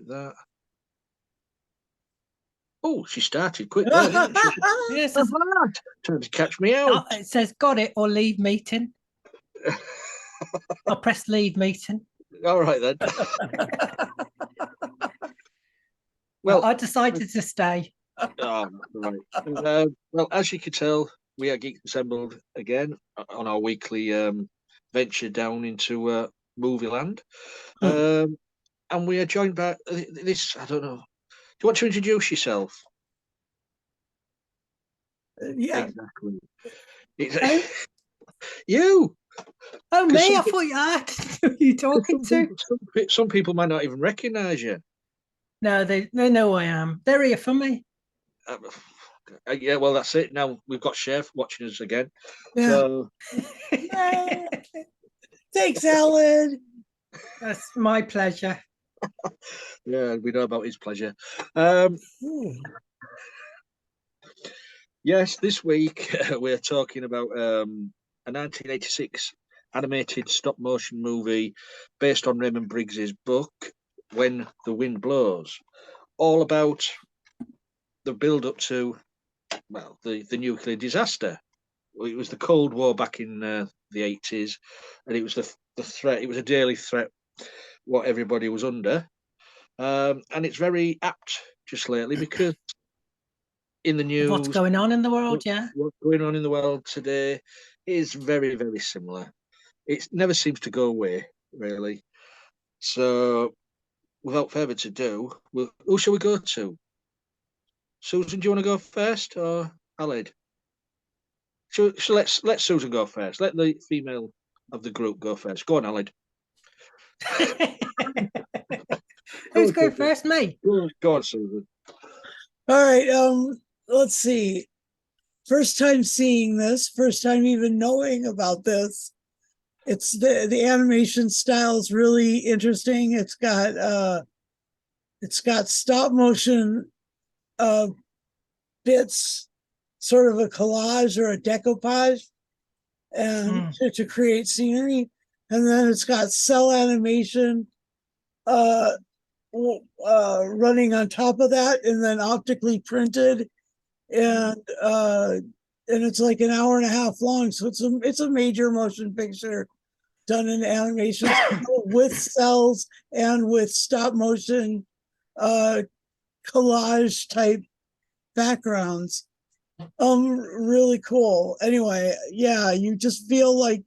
That. Oh, she started quick there, didn't she? Yes, trying to catch me out. it says got it or leave meeting. I press leave meeting. All right then. Well, I decided to stay. Oh, right. Well, as you can tell, we are Geeks Assembled again on our weekly venture down into movie land. And we are joined by this, I don't know. Do you want to introduce yourself? Yeah. Exactly. You. Oh, me? I thought you had. Who are you talking to? Some people might not even recognise you. No, they know who I am. They're here for me. Yeah, well, that's it. Now we've got Chef watching us again. Yeah. So Thanks, Alan. That's my pleasure. Yeah, we know about his pleasure. Yes, this week we're talking about a 1986 animated stop-motion movie based on Raymond Briggs's book, When the Wind Blows, all about the build-up to, well, the nuclear disaster. It was the Cold War back in the 80s, and it was the threat. It was a daily threat, what everybody was under. And it's very apt just lately because in the news, what's going on in the world, what's going on in the world today is very, very similar. It never seems to go away, really. So, without further ado, who shall we go to? Susan, do you want to go first, or Aled? So let Susan go first. Let the female of the group go first. Go on, Aled. Who's going first? Me. Go on, Susan. All right. Let's see. First time seeing this, first time even knowing about this. It's the animation style is really interesting. It's got stop motion bits, sort of a collage or a decoupage, and to create scenery. And then it's got cell animation running on top of that, and then optically printed, and it's like an hour and a half long. So it's a major motion picture done in animation with cells and with stop motion collage type backgrounds. Really cool. Anyway, yeah, you just feel like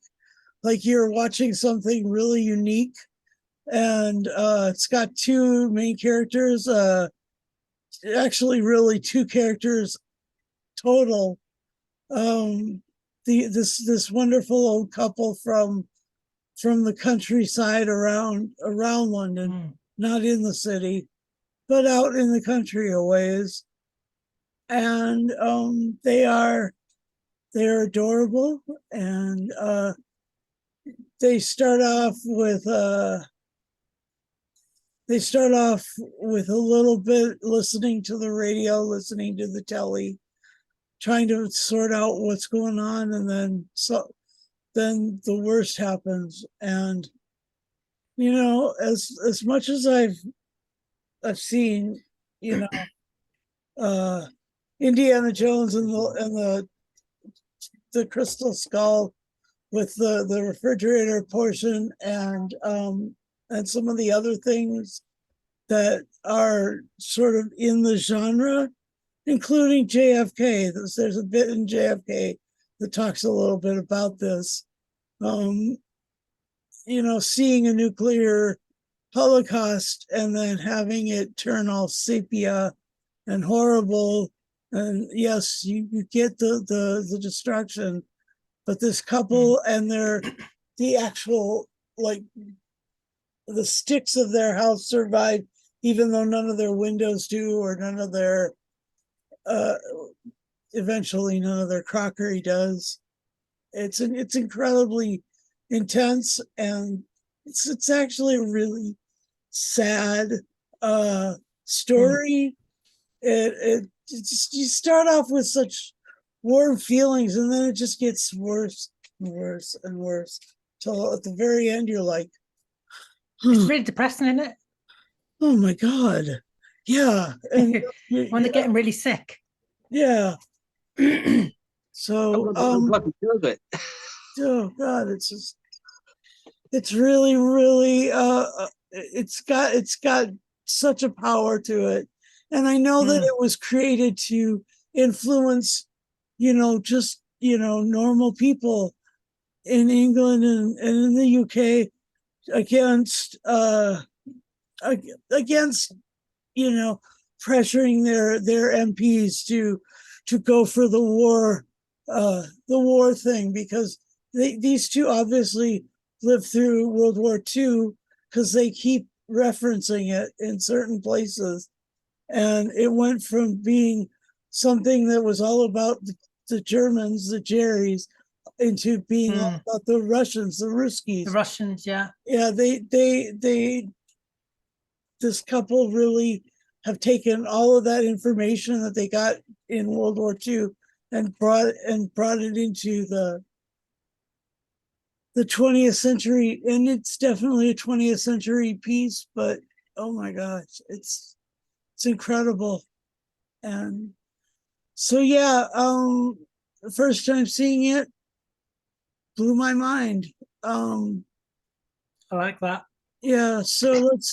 you're watching something really unique. And it's got two main characters, actually really two characters total. This wonderful old couple from the countryside around London, not in the city, but out in the country a ways. And they're adorable, and they start off with a little bit listening to the radio, listening to the telly, trying to sort out what's going on, and then the worst happens. And as much as I've seen, Indiana Jones and the Crystal Skull with the refrigerator portion, and some of the other things that are sort of in the genre, including JFK. There's a bit in JFK that talks a little bit about this. Seeing a nuclear holocaust and then having it turn all sepia and horrible. And yes, you get the destruction, but this couple and the actual, like, the sticks of their house survive, even though none of their windows do, or none of their eventually none of their crockery does. It's incredibly intense, and it's actually a really sad story. It just, you start off with such warm feelings, and then it just gets worse and worse and worse till at the very end you're like, it's really depressing, isn't it? Oh my God. Yeah. And when they're getting really sick. yeah. I'm So glad, I'm glad we chose it. oh God, it's really, really it's got such a power to it. And I know that Mm. it was created to influence, just normal people in England and in the UK against against you know pressuring their MPs to go for the war thing, because these two obviously lived through World War II, because they keep referencing it in certain places, and it went from being something that was all about the Germans, the Jerrys, into being all Mm. about the Russians, the The Ruskies. Russians, yeah. Yeah, they this couple really have taken all of that information that they got in World War II and brought it into the 20th century, and it's definitely a 20th century piece. But oh my gosh, it's incredible. And so yeah, the first time seeing it blew my mind. I like that. Yeah, so let's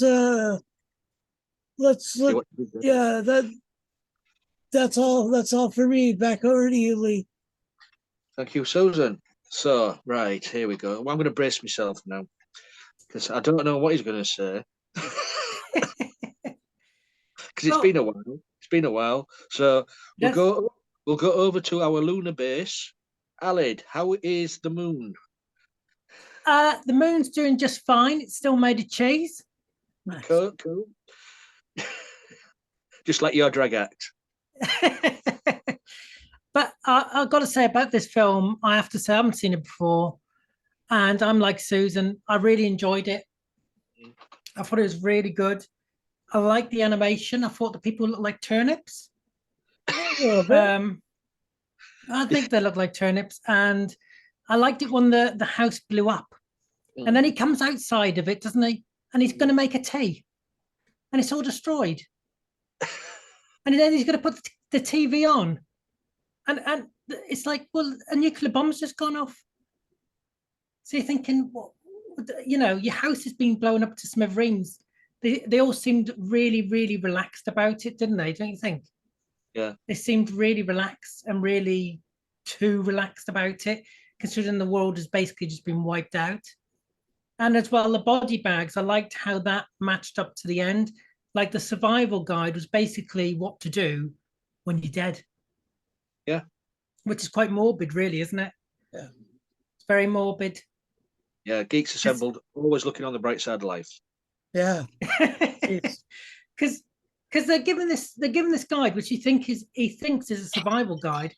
See look. what you did there. Yeah, that's all for me. Back over to you, Lee. Thank you, Susan. So, right, here we go. Well, I'm going to brace myself now because I don't know what he's going to say. Because it's Well, been a while. It's been a while. So we'll yes. go over to our lunar base. Alid, how is the moon? The moon's doing just fine. It's still made of cheese. Nice. Cool, cool. Just like your drag act. But I've got to say about this film, I have to say I haven't seen it before, and I'm like Susan. I really enjoyed it. I thought it was really good. I like the animation. I thought the people looked like turnips. A little bit. I think they look like turnips, and I liked it when the house blew up, and then Mm. he comes outside of it, doesn't he? And he's going to make a tea, and it's all destroyed, and then he's going to put the TV on, and it's like, well, a nuclear bomb's just gone off. So you're thinking, what, your house has been blown up to smithereens. They all seemed really, really relaxed about it, didn't they? Don't you think? Yeah. They seemed really relaxed and really too relaxed about it, considering the world has basically just been wiped out. And as well, the body bags, I liked how that matched up to the end. Like the survival guide was basically what to do when you're dead. Yeah. Which is quite morbid, really, isn't it? Yeah. It's very morbid. Yeah, Geeks Assembled, always looking on the bright side of life. Yeah. Because they're giving this guide, which he thinks is a survival guide,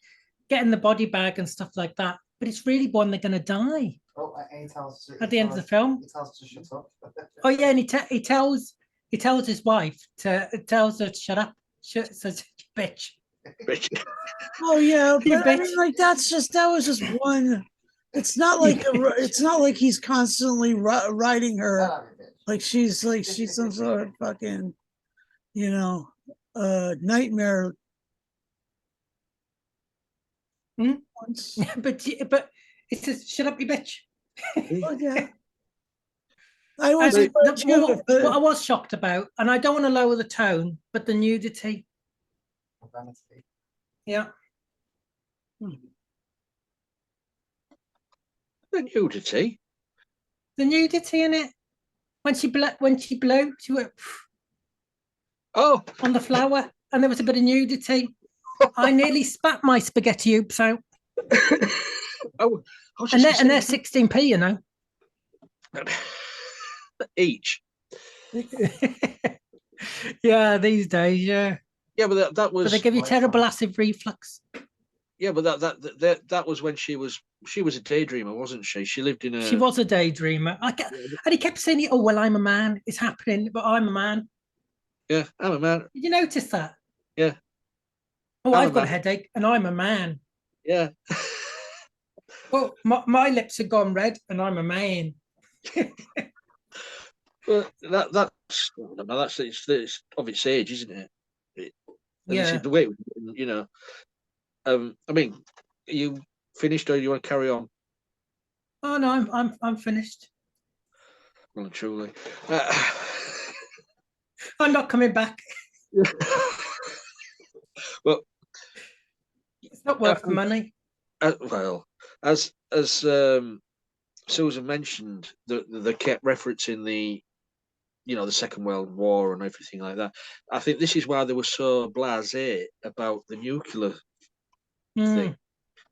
getting the body bag and stuff like that. But it's really when they're going to die. Oh, he tells at the end of the film. He tells to shut up. Oh yeah, and he tells his wife tells her to shut up. Says bitch. Oh yeah, You but I mean, bitch. like that was just one. It's not like it's not like he's constantly riding her like she's some sort of fucking, nightmare. Once. but it says shut up, you bitch. Oh yeah. I was what I was shocked about, and I don't want to lower the tone, but the nudity. Yeah. The nudity. The nudity in it. When she blew, she went Oh, on the flower, and there was a bit of nudity. I nearly spat my spaghetti hoops out. oh, and they're 16p, you know. Each. Yeah, these days, yeah. Yeah, but that was. But they give you terrible acid reflux. Yeah, but that was when she was a daydreamer, wasn't she? She lived in a. She was a daydreamer. And he kept saying, "Oh well, I'm a man. It's happening, but I'm a man." Yeah, I'm a man. Did you notice that? Yeah. Oh, I've got a headache, and I'm a man. Yeah. Well, my lips have gone red, and I'm a man. Well, that's I don't know, it's of its age, isn't it? And this Yeah. is the way, you know. I mean, are you finished, or you want to carry on? Oh no, I'm finished. Well, truly. I'm not coming back. Well, It's not worth the money. well, as Susan mentioned, they kept referencing the, you know, the Second World War and everything like that. I think this is why they were so blasé about the nuclear thing,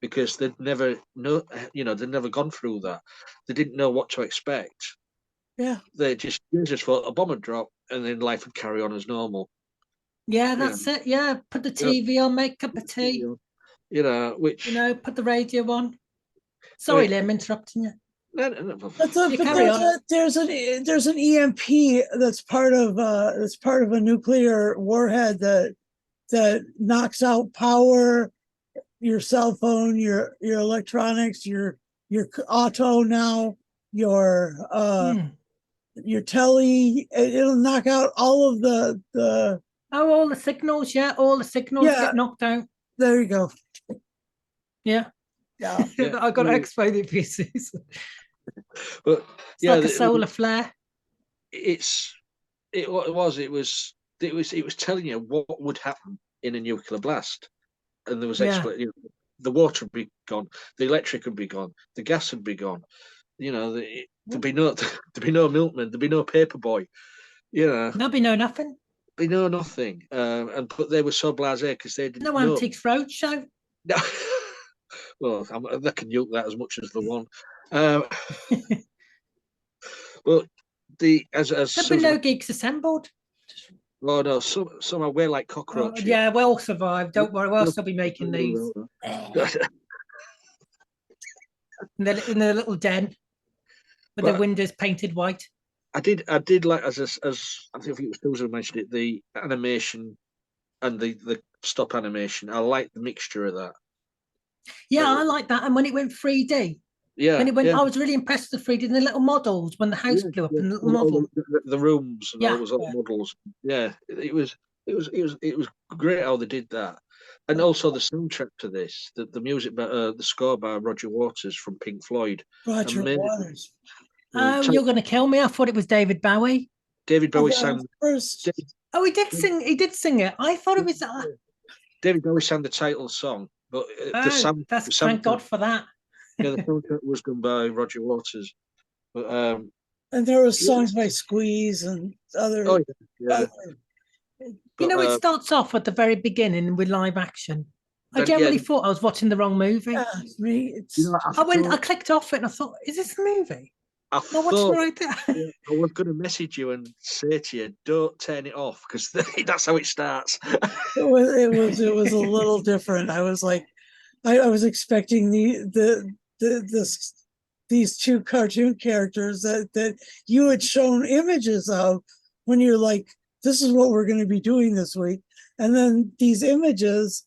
because they'd never they'd never gone through that. They didn't know what to expect. Yeah. They just thought a bomb would drop and then life would carry on as normal. Yeah, that's it. Yeah, put the TV on, make a cup of tea. You know, which You know, put the radio on. I Sorry, mean, Liam, interrupting you. But carry on. there's an EMP that's part of a nuclear warhead that knocks out power, your cell phone, your electronics, your auto now, your telly. It'll knock out all of the Oh, all the signals. Yeah, all the signals Yeah. get knocked out. there you go. Yeah. Yeah. I got to explain it for you, Susan. But It's yeah, like a solar flare. it was telling you what would happen in a nuclear blast, and there was Yeah. the water would be gone, the electric would be gone, the gas would be gone. You know, there'd be no milkman, there'd be no paper boy. You know, There'll be no nothing. they know nothing. But they were so blasé because they didn't No know. Antiques Roadshow. Well, they can nuke that as much as they want. Well, as There'll be Susan, no gigs assembled. oh no, somehow we're like cockroaches. Yeah, we'll survive. Don't worry. We'll still be making these in their little den with their But windows painted white. I did like, as I think it was Susan mentioned it, the animation and the stop animation. I like the mixture of that. Yeah, I like that. And when it went 3D, Yeah, when it went, yeah, I was really impressed with the 3D and the little models when the house yeah, blew up yeah. and the little All model. the rooms and Yeah. all those little models. Yeah, it was great how they did that, and also the soundtrack to this, the music, the score by Roger Waters from Pink Floyd. Roger Amazing. Waters. Oh, you're going to kill me. I thought it was David Bowie. David Bowie Okay, sang. first. Oh, he did sing. He did sing it. I thought it was. David Bowie sang the title song, but the sound. That's thank God for that. Yeah, the soundtrack was done by Roger Waters. But And there was songs by Squeeze and other. oh yeah. You know, it starts off at the very beginning with live action. I generally thought I was watching the wrong movie. Yeah, me. It's, You know, I clicked off it and I thought, is this a movie? I No, what's thought right there? I was going to message you and say to you, don't turn it off, because that's how it starts. it was a little different. I was like, I was expecting these two cartoon characters that you had shown images of when you're like, this is what we're going to be doing this week, and then these images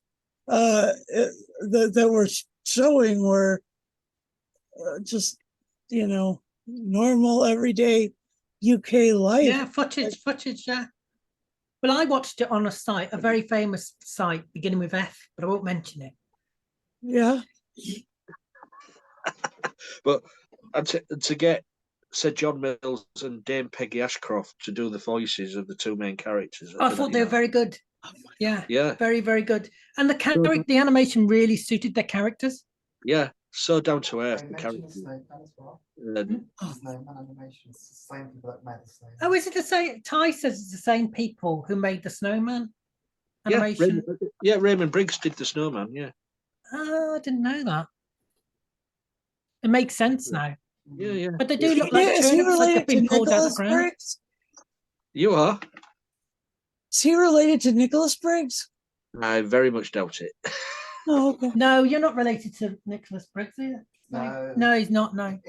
that were showing were just, normal everyday UK life. Yeah, footage, yeah. Well, I watched it on a site, a very famous site beginning with F, but I won't mention it. Yeah. But to get Sir John Mills and Dame Peggy Ashcroft to do the voices of the two main characters, I thought they were very good. Yeah, yeah, very, very good. And the animation really suited their characters. Yeah, so down to earth. They mentioned the snowman as well. Snowman animation. It's the same people that made the snowman. Oh, is it the same? Ty says it's the same people who made the snowman animation. Raymond Briggs did the snowman. Yeah. Oh, I didn't know that. It makes sense now. Yeah. But they do look like Is he turnips, like they've related to been pulled out of Nicholas the ground. Briggs? You are? Is he related to Nicholas Briggs? I very much doubt it. Oh, okay. No, you're not related to Nicholas Briggs, are you? No, he's not. No,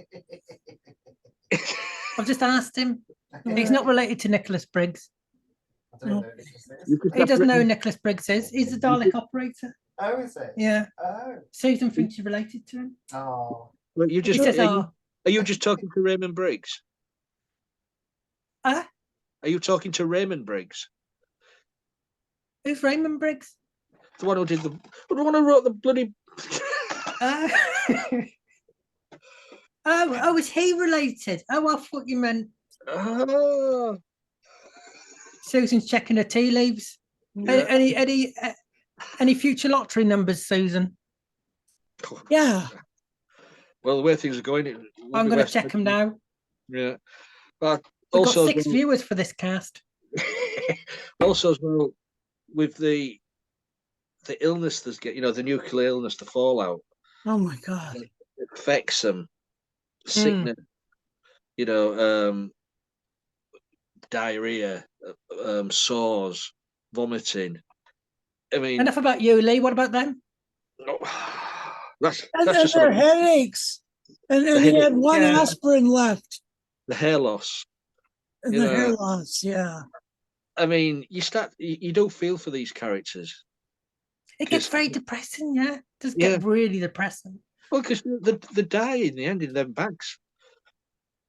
I've just asked him. He's not related to Nicholas Briggs. I don't know who this is. He doesn't know who Nicholas Briggs is. He's the Dalek operator. Oh, is it? Yeah. Oh. Susan thinks you're related to him. Oh. Well, you just He says, are you just talking to Raymond Briggs? Huh? Are you talking to Raymond Briggs, Who's Raymond Briggs? the one who wrote the bloody? Uh, oh, is he related? Oh, I thought you meant Oh, Susan's checking her tea leaves. yeah. Any future lottery numbers, Susan? Yeah. Well, the way things are going, it will I'm be going to West check them Midlands. now. Yeah, but We've also got 6 viewers for this cast. also as well with the illness that's the nuclear illness, the fallout Oh my God. affects them, sickness, diarrhea, sores, vomiting. I mean, Enough about you, Lee. What about them? no, that's And just their about headaches. And he headache. had one Yeah. aspirin left the hair loss. and You the know. hair loss. Yeah. I mean, you do feel for these characters. It gets 'Cause- very depressing, yeah. It does Yeah. get really depressing. Well, because they die in the end in them bags.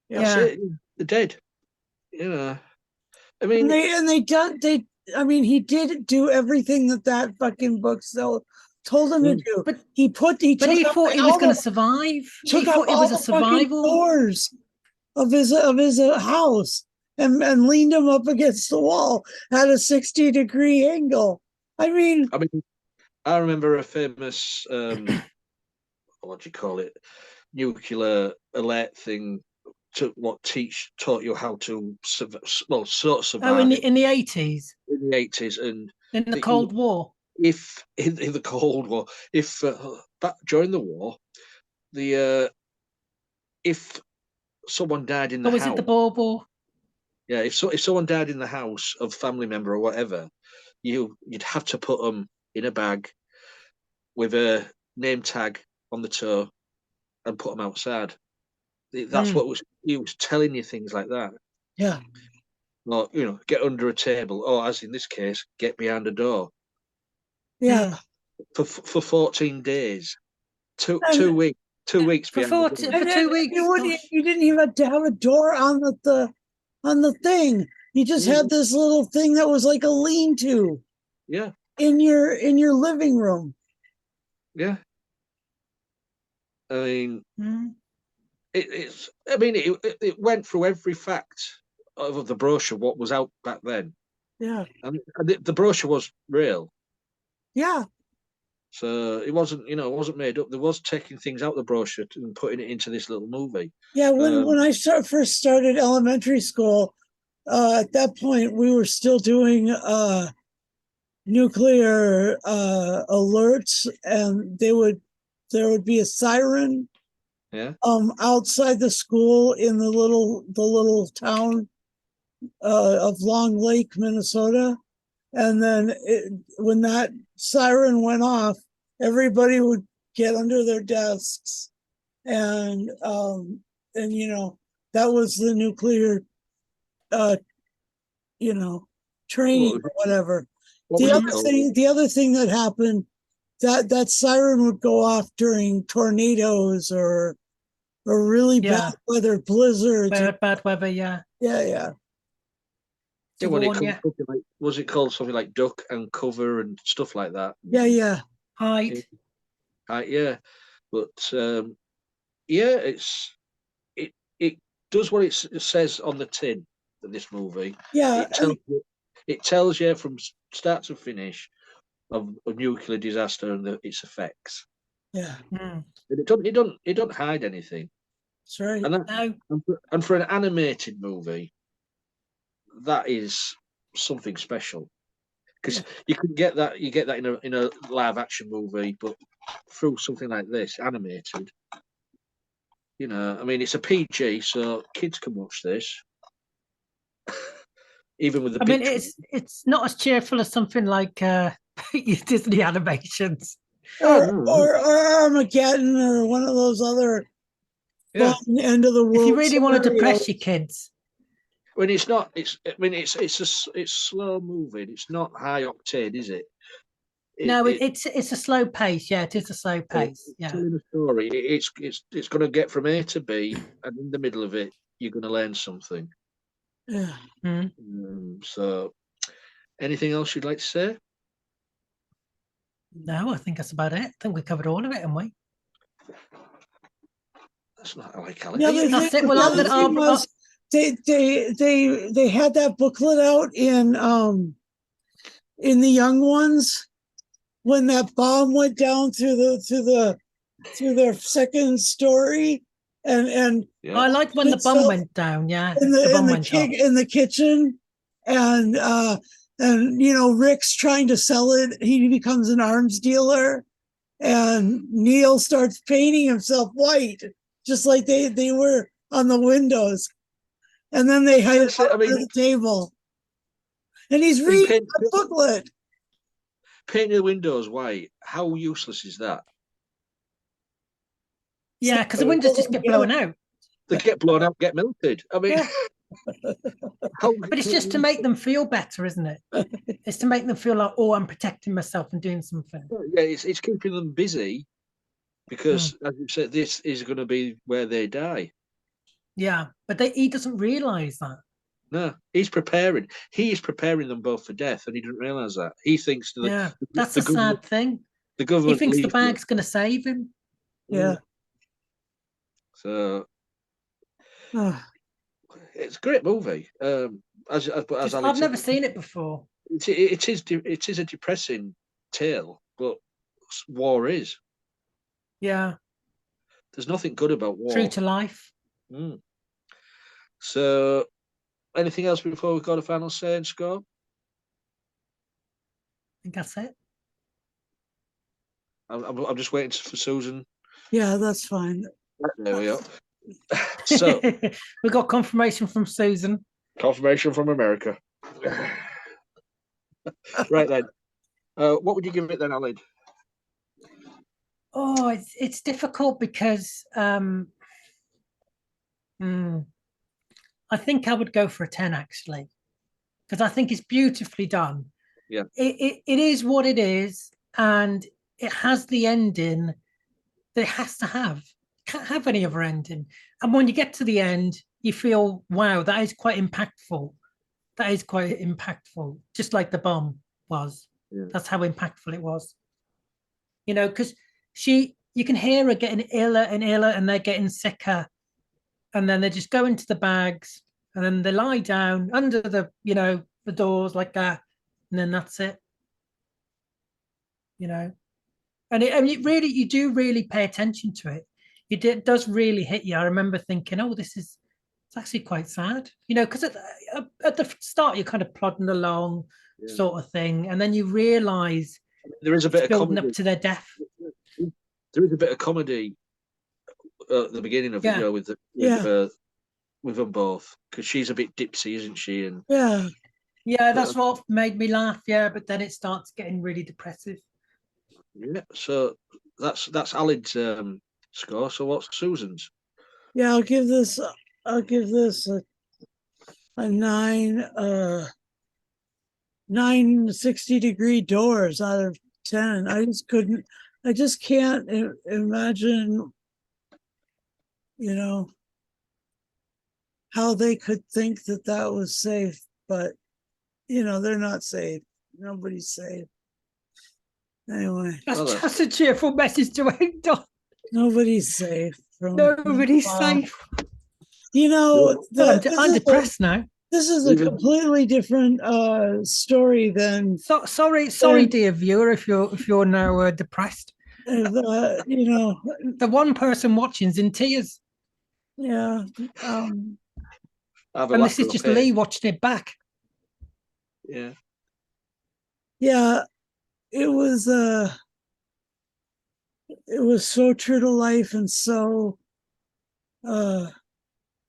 That's Yeah. it. They're dead. I mean, He did do everything that fucking book told him to do. But He but took he out thought he was going to survive. He took out thought it all was a the fucking survival. doors of his house and leaned him up against the wall at a 60-degree angle. I mean, I remember a famous what do you call it, nuclear alert thing taught you how to sort of Oh, survive in the 80s, in the 80s, and in the that Cold War. if in the Cold War, if back during the war, the if someone died in the Or was house, it the Boer War? yeah, if someone died in the house of family member or whatever, you'd have to put them in a bag with a name tag on the toe and put them outside. That's what he was telling you, things like that. yeah. Or get under a table, or as in this case, get behind a door. Yeah. For 14 days, two And- weeks, 2 weeks For behind the door. For 2 weeks. You didn't even have to have a door on the thing. You just had this little thing that was like a lean-to. Yeah. In your living room. Yeah. I mean, Mm. it went through every fact of the brochure, what was out back then. Yeah. And the brochure was real. Yeah. So it wasn't made up. There was taking things out of the brochure and putting it into this little movie. Yeah. When I first started elementary school, at that point we were still doing nuclear alerts, and there would be a siren outside the school in the little town of Long Lake, Minnesota. And then when that siren went off, everybody would get under their desks, and that was the nuclear training or whatever. The other thing that happened, that siren would go off during tornadoes or really bad weather, blizzards. Bad weather, yeah. Yeah. When was it called something like duck and cover and stuff like that? Yeah. Hide. Yeah. But it does what it says on the tin of this movie. Yeah. It tells you from start to finish of a nuclear disaster and its effects. Yeah. And it don't hide anything. That's right. And for an animated movie, that is something special, because you get that in a live action movie, but through something like this animated, it's a PG, so kids can watch this. Even with the it's not as cheerful as something like Disney animations or Armageddon or one of those other end of the world. If you really want to depress your kids. When it's not, it's slow moving. It's not high octane, is it? It's a slow pace. Yeah, it is a slow pace. Yeah, telling a story. It's going to get from A to B, and in the middle of it, you're going to learn something. Yeah. So, anything else you'd like to say? No, I think that's about it. I think we covered all of it, haven't we? That's not how I The calculate. other thing, That's it. Well, the I'm other gonna- thing was they had that booklet out in the young ones when that bomb went down through their second story, and Yeah. I liked when the It's bomb so- went down. Yeah, in the the bomb in the went off. in the kitchen, and you know, Rick's trying to sell it. He becomes an arms dealer, and Neil starts painting himself white, just like they were on the windows. And then they hide That's it, I under mean- the table, and he's In reading the booklet. Painting the windows white. How useless is that? Yeah, because the windows just get blown out. They get blown out, get melted. I mean, Yeah. how, But it's just to make them feel better, isn't it? It's to make them feel like, oh, I'm protecting myself and doing something. yeah, it's keeping them busy because, as you said, this is going to be where they die. Yeah, but he doesn't realize that. No, he's preparing. He is preparing them both for death, and he doesn't realize that. He thinks that Yeah, that's the a sad thing. The He government thinks the leaves them. bag's going to save him. Yeah. So Ah, it's a great movie. As Just- Ali I've never said, seen it before. it is a depressing tale, but war is. Yeah, There's nothing good about war. true to life. Mm. So, anything else before we go to final say and score? I think that's it. I'm just waiting for Susan. yeah, that's fine. There we go. So, We got confirmation from Susan. confirmation from America. Right then. What would you give it then, Alan? Oh, it's difficult because I think I would go for a 10 actually, because I think it's beautifully done. Yeah. It is what it is, and it has the ending that it has to have. Can't have any other ending. And when you get to the end, you feel, wow, that is quite impactful. That is quite impactful, just like the bomb was. Yeah. That's how impactful it was. You know, because you can hear her getting iller and iller, and they're getting sicker, and then they just go into the bags, and then they lie down under the doors like that, and then that's it. And it really, you do really pay attention to it. It does really hit you. I remember thinking, oh, it's actually quite sad, because at the start you're kind of plodding along, sort of thing, and then you realise there is a bit of building comedy. up to their death. There is a bit of comedy at the beginning of it, with them both, because she's a bit dipsy, isn't she? And yeah, that's what made me laugh. Yeah, but then it starts getting really depressive. Yeah, so that's Alan's score. So what's Susan's? Yeah, I'll give this a 9 60-degree doors out of 10. I just can't imagine, how they could think that was safe, but they're not safe. Nobody's safe. Anyway, That's a cheerful message to end on. nobody's safe. Nobody's safe. I'm depressed now. This is a completely different story than. Sorry, dear viewer, if you're now depressed. The one person watching's in tears. Yeah. And this is just Lee watching it back. Yeah. Yeah, it was so true to life, and so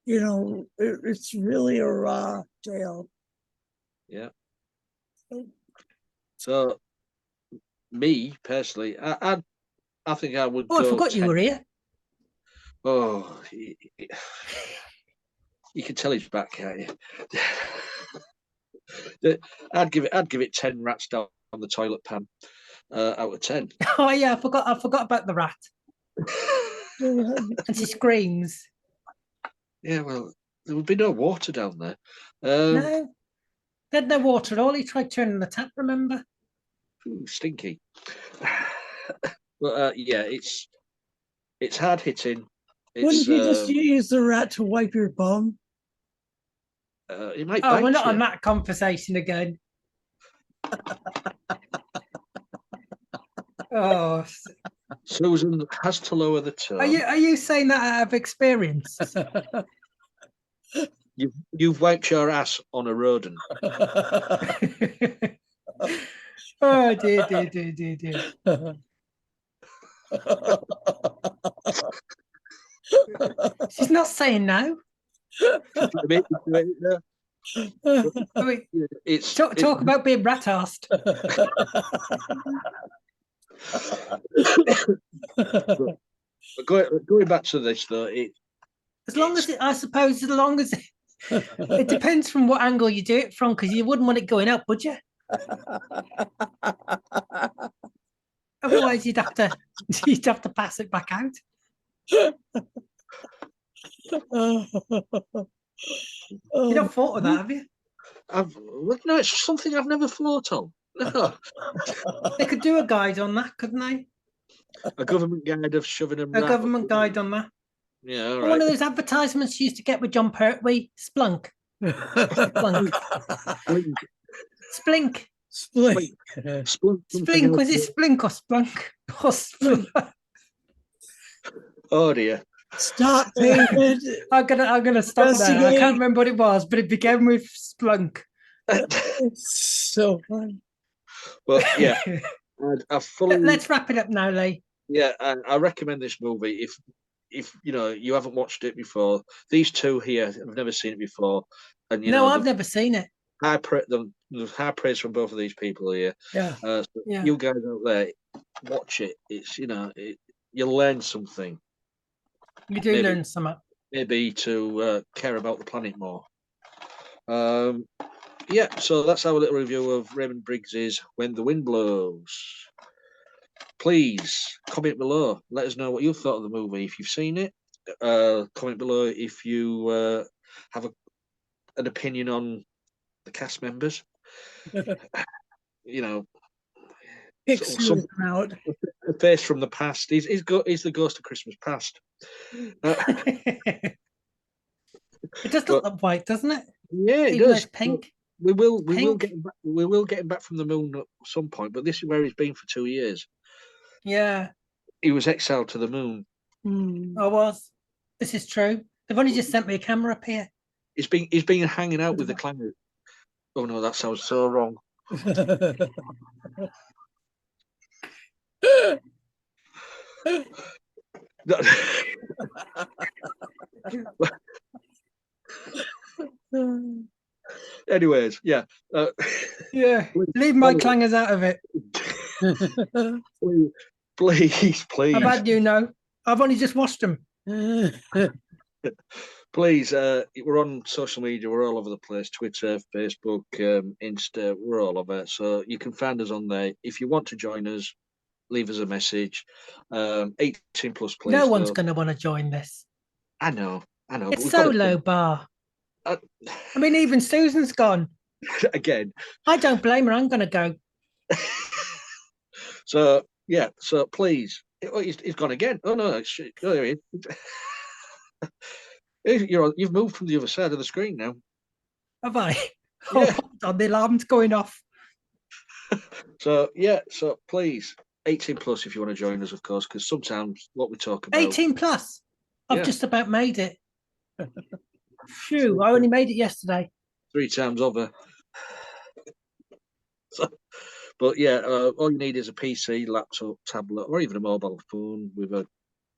it's really a raw tale. Yeah. So me personally, I think I would. Oh, I forgot 10. You were here. Oh, you can tell he's back, can't you? I'd give it 10 rats down on the toilet pan out of 10. Oh yeah, I forgot about the rat. And she screams. Yeah, well, there would be no water down there. No, they had no water at all. He tried turning the tap, remember? Ooh, stinky. But yeah, it's hard hitting. Wouldn't It's you just use the rat to wipe your bum? it might Oh, bite we're not you. on that conversation again. Oh, Susan has to lower the tone. are you saying that out of experience? You've wiped your ass on a rodent. Oh dear. She's not saying no. I mean, It's talk about being rat-arsed. going back to this though, As long as it depends from what angle you do it from, because you wouldn't want it going up, would you? Otherwise, you'd have to pass it back out. You not thought of that, have you? No, it's something I've never thought of. No, They could do a guide on that, couldn't they? a government guide of shoving A government guide on that. Yeah, all Or right. one of those advertisements you used to get with John Pertwee, Splunk. Splunk. Splink. Splink. Splink. Was it Splink or Splunk? Or Splunk? Oh dear. Stop payment. I'm gonna stop there. I Investigate. can't remember what it was, but it began with Splunk. So fun. Well, yeah, I fully. Let's wrap it up now, Lee. Yeah, I recommend this movie if you know you haven't watched it before. These two here have never seen it before, and you No, know I've never seen it. there's high praise from both of these people here. Yeah. So Yeah. You guys out there, watch it. It's you'll learn something. You do Maybe. learn something. Maybe to care about the planet more. Yeah, so that's our little review of Raymond Briggs's When the Wind Blows. Please comment below. Let us know what you thought of the movie. If you've seen it, comment below if you have an opinion on the cast members. You know, Pictures out. a face from the past. He's the ghost of Christmas past. It does look white, doesn't it? Yeah, it Even though does. it's pink. We will Pink. get him back from the moon at some point, but this is where he's been for 2 years. Yeah, He was exiled to the moon. I was. This is true. They've only just sent me a camera up here. He's been hanging out with the clangers. Oh no, that sounds so wrong. Anyways, yeah. Yeah, leave my clangers out of it. Please. How about you know? I've only just watched them. Please, we're on social media. We're all over the place: Twitter, Facebook, Insta. We're all over. So you can find us on there. If you want to join us, leave us a message. 18 plus, please. No one's going to want to join this. I know. But It's we've so got to- low bar. Uh, I mean, even Susan's gone. again. I don't blame her. I'm going to go. So yeah. So please. Oh, he's gone again. Oh no! You've moved from the other side of the screen now. Have I? Yeah. Oh, hold on, the alarm's going off. So yeah. So please, 18 plus if you want to join us, of course, because sometimes what we talk about. 18 plus. I've Yeah. just about made it. Phew, I only made it yesterday. 3 times over. But yeah, all you need is a PC, laptop, tablet, or even a mobile phone with a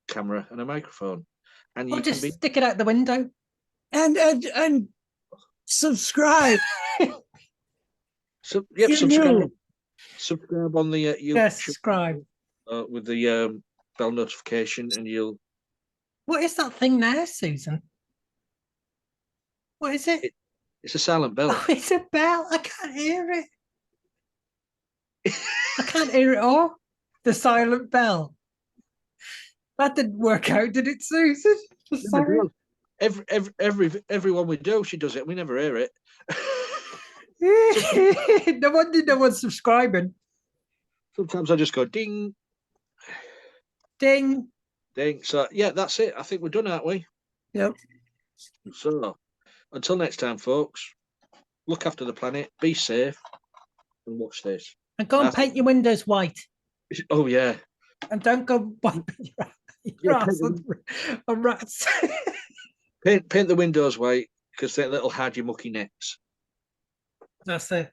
camera and a microphone, and you Or can just be. stick it out the window. And subscribe. So, You're subscribe. new. Subscribe on the YouTube Yes, subscribe. with the bell notification, and you'll. What is that thing now, Susan? What is it? It's a silent bell. Oh, it's a bell. I can't hear it. I can't hear it all. The silent bell. That didn't work out, did it, Susan? Never Sorry. does. everyone we do, she does it. We never hear it. No wonder no one's subscribing. Sometimes I just go ding, Ding. ding. So yeah, that's it. I think we're done, aren't we? Yep. So until next time, folks. Look after the planet. Be safe. And watch this. And go and That's- paint your windows white. Oh yeah. And don't go wiping your ass on rats. Paint the windows white because that'll hide your mucky nets. That's it.